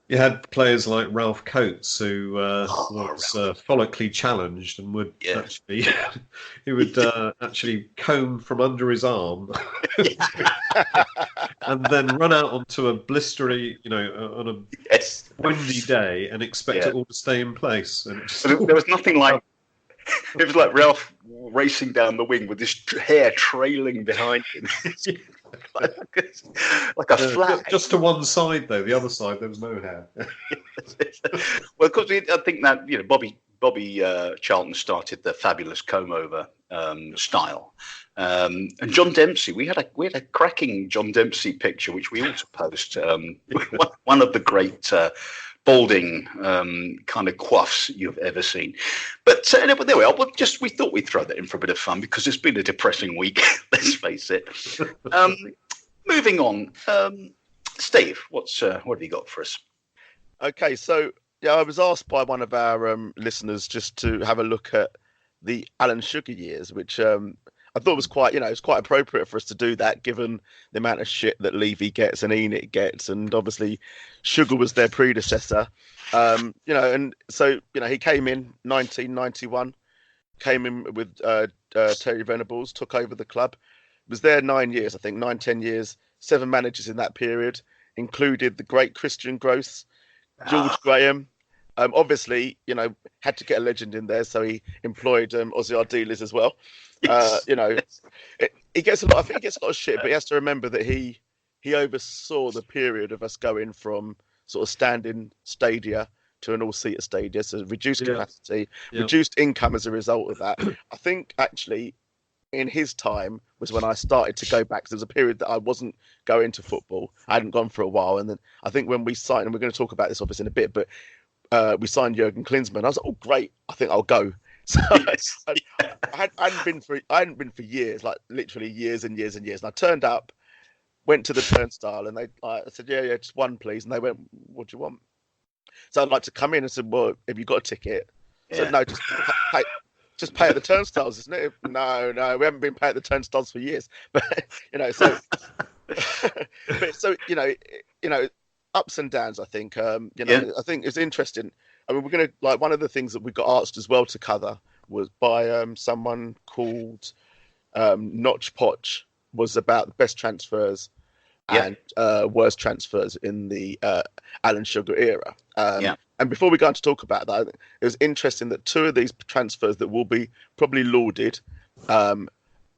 You had players like Ralph Coates, who was follically challenged and would actually actually comb from under his arm and then run out onto a blistery, on a windy day and expect it all to stay in place. And there was nothing like. It was like Ralph racing down the wing with his hair trailing behind him. like a flag. Just to one side, though. The other side, there was no hair. Well, of course, I think that Bobby Charlton started the fabulous comb-over style, and John Dempsey. We had a cracking John Dempsey picture, which we also post. One of the great. Balding kind of quaffs you've ever seen, but there we are. We thought we'd throw that in for a bit of fun because it's been a depressing week. Let's face it. Moving on, Steve, what have you got for us? Okay, so I was asked by one of our listeners just to have a look at the Alan Sugar years, which I thought was quite, it's quite appropriate for us to do that, given the amount of shit that Levy gets and Enid gets, and obviously Sugar was their predecessor, and so he came in 1991, came in with Terry Venables, took over the club, was there 9 years, I think 9-10 years, 7 managers in that period, included the great Christian Gross, George Graham. Obviously, had to get a legend in there, so he employed Ossie Ardiles as well. Yes. He gets a lot. I think he gets a lot of shit, but he has to remember that he oversaw the period of us going from sort of standing stadia to an all-seater stadia, so reduced capacity, reduced income as a result of that. I think actually, in his time was when I started to go back. There was a period that I wasn't going to football. I hadn't gone for a while, and then I think when we signed, and we're going to talk about this obviously in a bit, but we signed Jurgen Klinsmann. I was like, oh great, I think I'll go. So I hadn't been for years, like literally years and years and years. And I turned up, went to the turnstile, and I said, yeah, just one please. And they went, what do you want? So I'd like to come in and said, well, have you got a ticket? I said, no, just pay at the turnstiles, isn't it? No, we haven't been paying at the turnstiles for years. But ups and downs. I think I think it's interesting. I mean, we're going to one of the things that we got asked as well to cover was by someone called Notch Potch, was about the best transfers and worst transfers in the Alan Sugar era. And before we go on to talk about that, it was interesting that 2 of these transfers that will be probably lauded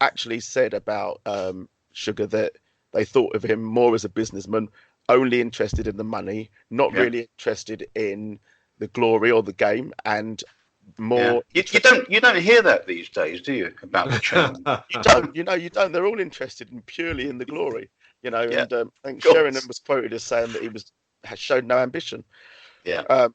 actually said about Sugar that they thought of him more as a businessman, only interested in the money, not really interested in the glory or the game, and more. You don't hear that these days, do you? About the chairman, you don't. They're all interested purely in the glory, And I think Sheringham was quoted as saying that has shown no ambition. So I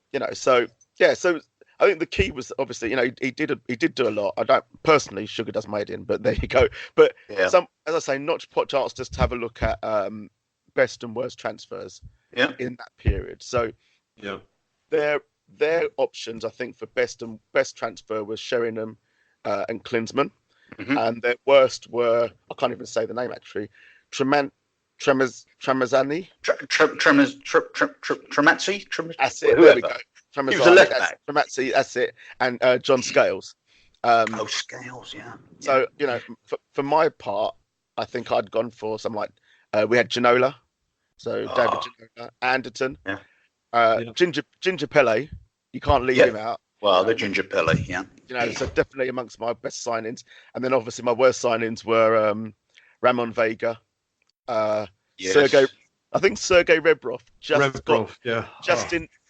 think the key was obviously, he did do a lot. I don't personally, Sugar does made in, but there you go. But as I say, Notch Potch asked us to have a look at best and worst transfers in that period. So their options, I think, for best transfer was Sheringham and Klinsmann, and their worst were, I can't even say the name actually, Tremazzani. Tremazzi. That's it. There we go. He was a left back. Tremazzi, that's it. And John Scales. Scales, yeah. So for my part, I think I'd gone for some we had Ginola, so David Ginola, Anderton, Ginger Pele. You can't leave him out. Well, the Ginger Pele, so definitely amongst my best signings. And then obviously my worst signings were Ramon Vega, Sergei Rebrov,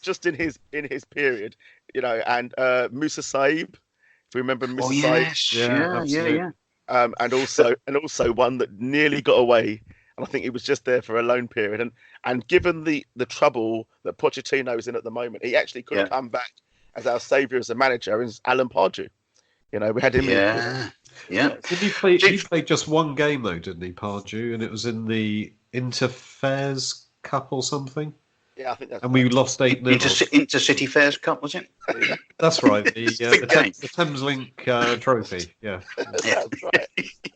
just in his period, and Musa Saib, if you remember Musa Saib. And also one that nearly got away, and I think he was just there for a loan period. And given the trouble that Pochettino is in at the moment, he actually could have come back as our saviour as a manager, is Alan Pardew. We had him. Did he play? He played just one game though, didn't he, Pardew? And it was in the Interfairs Cup or something. Yeah, I think that's. And we lost 8-0. Intercity Fairs Cup, was it? That's right. The Thameslink Trophy. Yeah. That's right.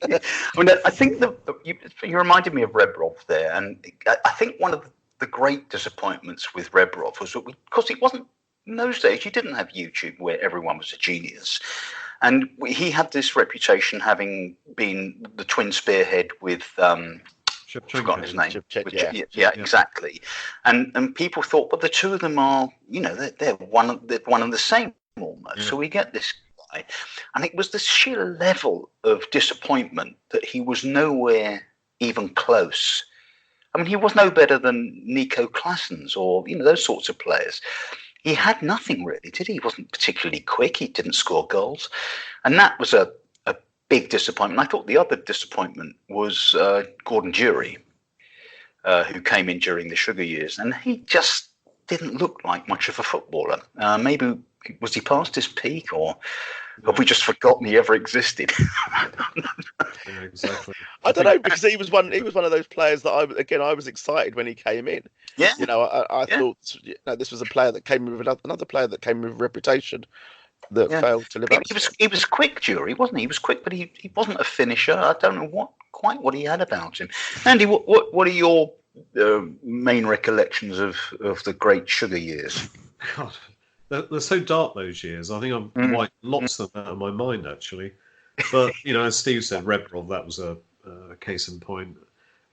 I mean, I think you reminded me of Rebrov there, and I think one of the great disappointments with Rebrov was that because it wasn't in those days, you didn't have YouTube where everyone was a genius. And he had this reputation having been the twin spearhead with forgotten his name. Yeah, exactly. And people thought, but the two of them are, they're one and the same almost. So we get this guy, and it was the sheer level of disappointment that he was nowhere even close. I mean, he was no better than Nico Claessens or those sorts of players. He had nothing really, did he? He wasn't particularly quick. He didn't score goals. And that was a big disappointment. I thought the other disappointment was Gordon Durie, who came in during the Sugar years. And he just didn't look like much of a footballer. Maybe was he past his peak, or have we just forgotten he ever existed? Yeah, exactly. I don't know, because he was one of those players that I was excited when he came in. Yeah. I thought this was a player that came with another player that came with reputation that failed to live up. He was quick, Durie, wasn't he? He was quick, but he wasn't a finisher. I don't know what he had about him. Andy, what are your main recollections of the great Sugar years? God, they're so dark those years. I think I've wiped lots of them out of my mind, actually. But, as Steve said, Rebrov, that was a case in point.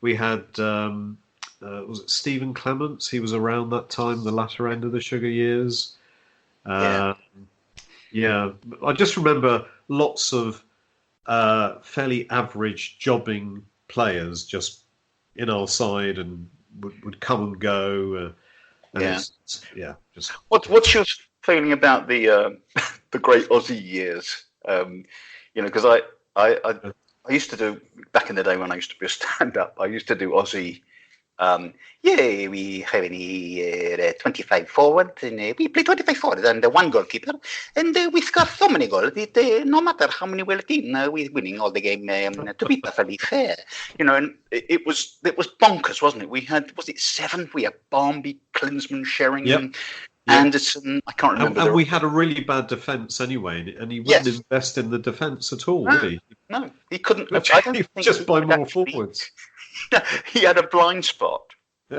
We had, was it Stephen Clements? He was around that time, the latter end of the Sugar years. I just remember lots of fairly average jobbing players just in our side and would come and go. What's your feeling about the great Ossie years? Because I used to do, back in the day when I used to be a stand-up, I used to do Ossie. We have 25 forward, and we play 25 forward, and one goalkeeper, and we score so many goals. No matter how many we're team, we're winning all the game to be perfectly fair. And it was bonkers, wasn't it? We had, was it 7? We had Barmby, Klinsmann, Sheringham. Anderson, I can't remember. And we had a really bad defence anyway, and he wouldn't invest in the defence at all, would he? No, he couldn't. Just by more forwards. He had a blind spot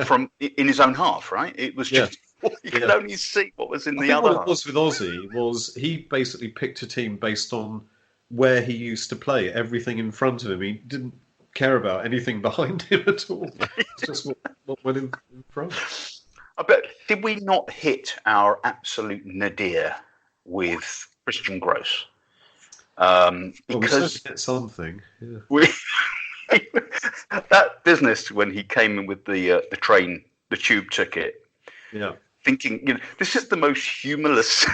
from in his own half, right? It was just you could only see what was in the other half. What it was with Ossie was he basically picked a team based on where he used to play, everything in front of him. He didn't care about anything behind him at all. It's just what went in front. I bet, did we not hit our absolute nadir with Christian Gross? Because we something. Yeah. That business when he came in with the train, the tube ticket, thinking, this is the most humorless,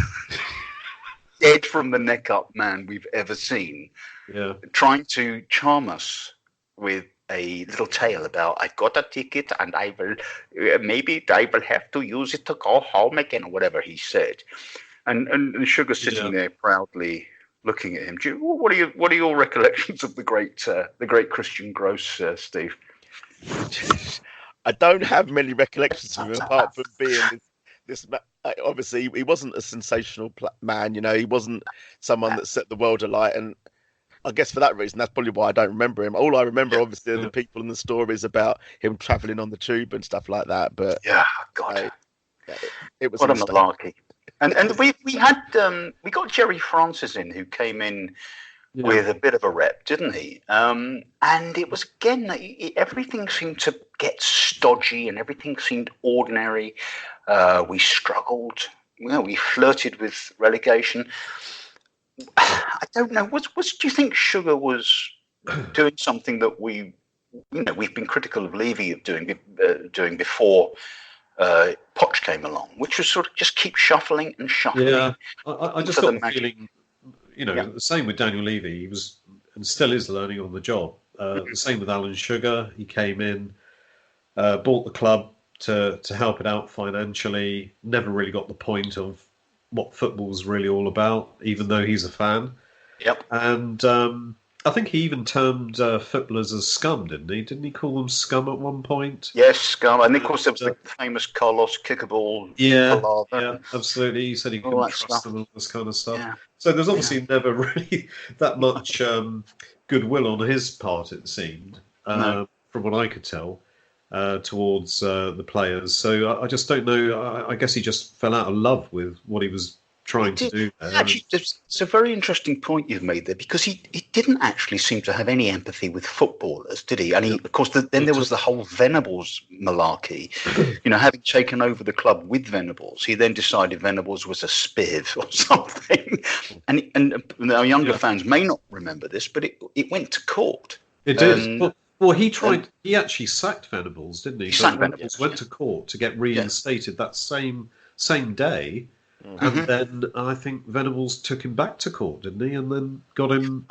dead from the neck up man we've ever seen. Yeah, trying to charm us with a little tale about, I got a ticket and I will have to use it to go home again, or whatever he said. And Sugar sitting there proudly looking at him. What are your recollections of the great Christian Gross, Steve? I don't have many recollections of him apart from being this. Obviously, he wasn't a sensational man. He wasn't someone that set the world alight, and I guess for that reason, that's probably why I don't remember him. All I remember, obviously, are the people and the stories about him travelling on the tube and stuff like that. But God, it was what a malarkey. And we got Jerry Francis in, who came in with a bit of a rep, didn't he? And it was again everything seemed to get stodgy and everything seemed ordinary. We struggled. We flirted with relegation. I don't know. Do you think Sugar was doing something that we've been critical of Levy of doing before Poch came along, which was sort of just keep shuffling and shuffling. Yeah, I just got the feeling, the same with Daniel Levy. He was and still is learning on the job. The same with Alan Sugar. He came in, bought the club to help it out financially. Never really got the point of what football's really all about, even though he's a fan. Yep. And I think he even termed footballers as scum, didn't he? Didn't he call them scum at one point? Yes, scum. And of course there was the famous Carlos Kickable. Yeah, absolutely. He said he couldn't trust them and all this kind of stuff. Yeah. So there's obviously never really that much goodwill on his part, it seemed, from what I could tell. towards the players. So I just don't know. I guess he just fell out of love with what he was trying to do there. Actually, it's a very interesting point you've made there, because he didn't actually seem to have any empathy with footballers, did he? And of course, then there was the whole Venables malarkey. Having taken over the club with Venables, he then decided Venables was a spiv or something. And our younger fans may not remember this, but it went to court. It did. Well, he tried. He actually sacked Venables, didn't he? He sacked Venables. Went to court to get reinstated that same day. And then I think Venables took him back to court, didn't he? And then got him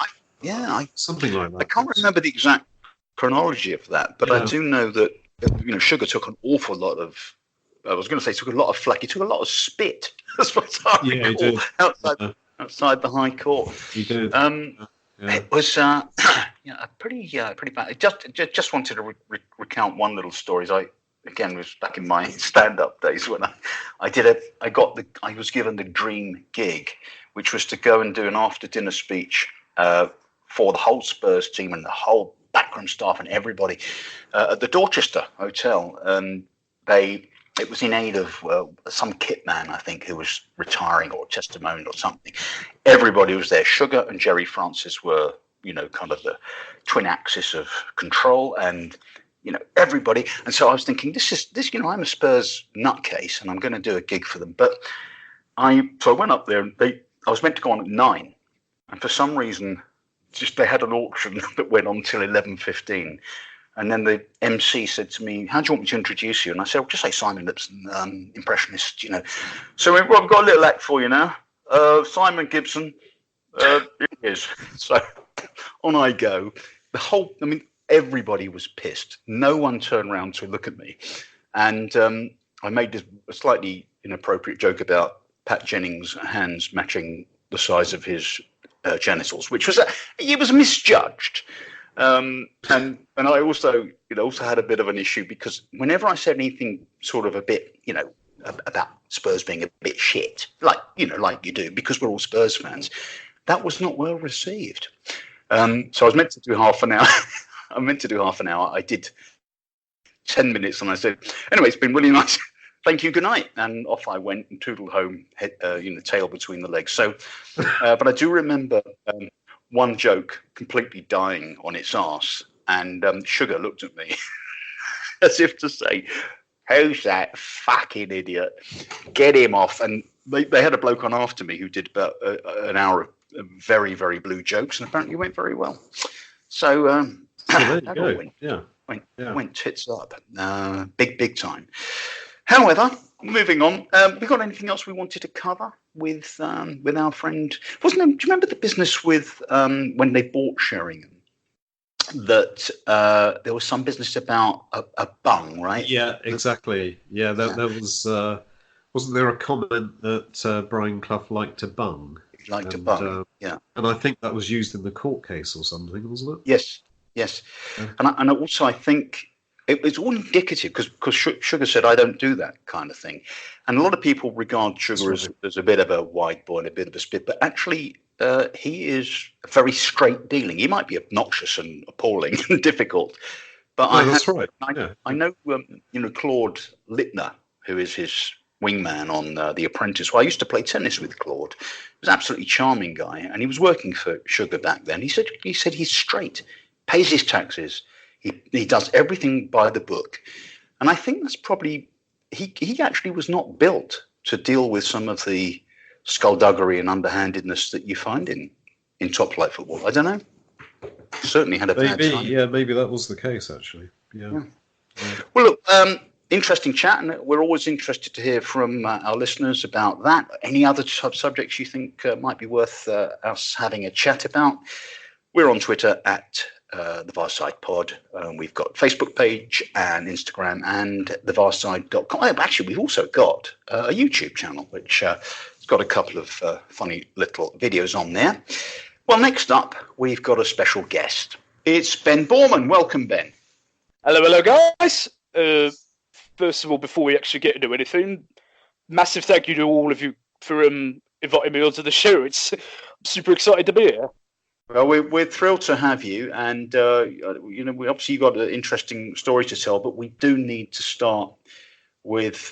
something like that. I can't remember the exact chronology of that, but I do know that Sugar took an awful lot of. I was going to say took a lot of flack. He took a lot of spit, as far as I recall, outside the High Court. He did. It was pretty bad. I just wanted to recount one little story. Again, was back in my stand-up days when I was given the dream gig, which was to go and do an after-dinner speech for the whole Spurs team and the whole backroom staff and everybody at the Dorchester Hotel. It was in aid of some kit man, I think, who was retiring or testimonial or something. Everybody was there. Sugar and Jerry Francis were, kind of the twin axis of control, and everybody. And so I was thinking, this. I'm a Spurs nutcase, and I'm going to do a gig for them. But I went up there, and I was meant to go on at 9, and for some reason, they had an auction that went on till 11:15. And then the MC said to me, "How do you want me to introduce you?" And I said, "Well, just say Simon Lipson, impressionist, So we've got a little act for you now. Simon Gibson, here he is." So on I go. Everybody was pissed. No one turned around to look at me. And I made a slightly inappropriate joke about Pat Jennings' hands matching the size of his genitals, which was it was misjudged. And I also had a bit of an issue, because whenever I said anything sort of a bit, about Spurs being a bit shit, like you do, because we're all Spurs fans, that was not well received. So I was meant to do half an hour. I did 10 minutes, and I said, "Anyway, it's been really nice. Thank you. Good night." And off I went and tootled home, tail between the legs. So, but I do remember one joke completely dying on its arse, and Sugar looked at me as if to say, "Who's that fucking idiot? Get him off." And they had a bloke on after me who did about an hour of very, very blue jokes, and apparently went very well. So there you go. Went tits up, big time. However, moving on, we got anything else we wanted to cover with our friend? Do you remember the business with when they bought Sheringham? That there was some business about a bung, right? Yeah, exactly. Yeah, there was. Wasn't there a comment that Brian Clough liked to bung? To bung, yeah. And I think that was used in the court case or something, wasn't it? Yes. Yeah. And also I think it's all indicative, because Sugar said, "I don't do that kind of thing." And a lot of people regard Sugar as a bit of a wide boy and a bit of a spit, but actually he is very straight dealing. He might be obnoxious and appalling and difficult, but I know Claude Littner, who is his wingman on The Apprentice. Well, I used to play tennis with Claude. He was an absolutely charming guy, and he was working for Sugar back then. He said he's straight, pays his taxes. He does everything by the book. And I think that's probably he actually was not built to deal with some of the skullduggery and underhandedness that you find in top flight football. I don't know. Certainly had a bad time. Yeah, maybe that was the case, actually. Yeah. Well, look, interesting chat, and we're always interested to hear from our listeners about that. Any other subjects you think might be worth us having a chat about? We're on Twitter at the Var Side Pod. We've got a Facebook page and Instagram and thevarside.com. Actually, we've also got a YouTube channel, which has got a couple of funny little videos on there. Well, next up, we've got a special guest. It's Ben Boorman. Welcome, Ben. Hello, guys. First of all, before we actually get into anything, massive thank you to all of you for inviting me onto the show. I'm super excited to be here. Well, we're thrilled to have you, and obviously you've got an interesting story to tell, but we do need to start with